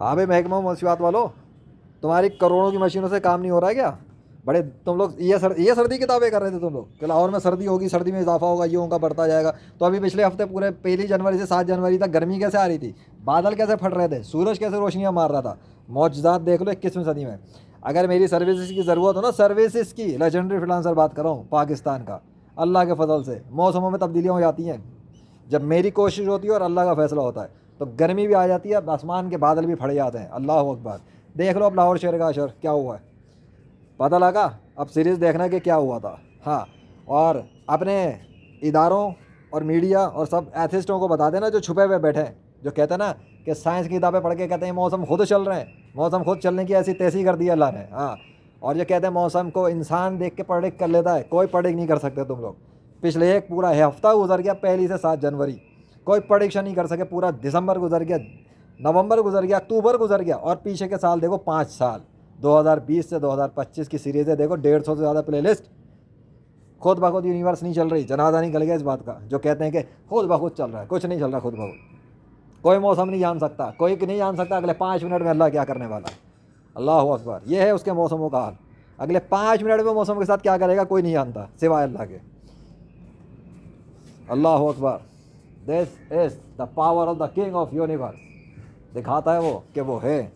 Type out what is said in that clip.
हाँ भाई, महकमा मुंशियात वालों, तुम्हारी करोड़ों की मशीनों से काम नहीं हो रहा है क्या? बड़े तुम लोग ये सर्दी की किताबें कर रहे थे तुम लोग कि लाहौर में सर्दी होगी, सर्दी में इजाफा होगा, ये होगा, बढ़ता जाएगा। तो अभी पिछले हफ्ते पूरे 1 जनवरी से 7 जनवरी तक गर्मी कैसे आ रही थी, बादल कैसे फट रहे थे, सूरज कैसे रोशनियाँ मार रहा था। मौजूदात देख लो 21वीं सदी में। अगर मेरी सर्विसेज की ज़रूरत हो ना, सर्विसेज की, लेजेंडरी फ्रीलांसर बात कर रहा हूँ पाकिस्तान का, अल्लाह के फजल से मौसमों में तब्दीलियाँ हो जाती हैं। जब मेरी कोशिश होती है और अल्लाह का फैसला होता है तो गर्मी भी आ जाती है, आसमान के बादल भी फट जाते हैं। अल्लाह अकबर। देख लो अब लाहौर शेर का अशर क्या हुआ है, पता लगा। अब सीरीज़ देखना कि क्या हुआ था। हाँ, और अपने इदारों और मीडिया और सब एथिस्टों को बता देना जो छुपे हुए बैठे हैं, जो कहते हैं ना कि साइंस की किताबें पढ़ के कहते हैं मौसम खुद चल रहे हैं, मौसम खुद चलने की ऐसी तैसी कर दी अल्लाह ने। हाँ, और ये कहते हैं मौसम को इंसान देख के प्रेडिक्ट कर लेता है, कोई प्रेडिक्ट नहीं कर सकते तुम लोग। पिछले एक पूरा हफ्ता गुजर गया, 1 से 7 जनवरी, कोई प्रेडिक्शन नहीं कर सके। पूरा दिसंबर गुजर गया, नवंबर गुजर गया, अक्टूबर गुजर गया, और पीछे के साल देखो 5 साल, 2020 से 2025 की सीरीज़ें देखो, 150 से ज़्यादा प्लेलिस्ट। खुद ब खुद यूनिवर्स नहीं चल रही, जनाजा निकल गया इस बात का। जो कहते हैं कि खुद ब खुद चल रहा है, कुछ नहीं चल रहा खुद ब खुद। कोई मौसम नहीं जान सकता, कोई नहीं जान सकता अगले 5 मिनट में अल्लाह क्या करने वाला है। अल्लाह अकबर। ये है उसके मौसमों का हाल। अगले 5 मिनट में मौसम के साथ क्या करेगा कोई नहीं जानता सिवाय अल्लाह के। अल्लाह अकबर। This is the power of the king of universe. दिखाता है वो कि वो है।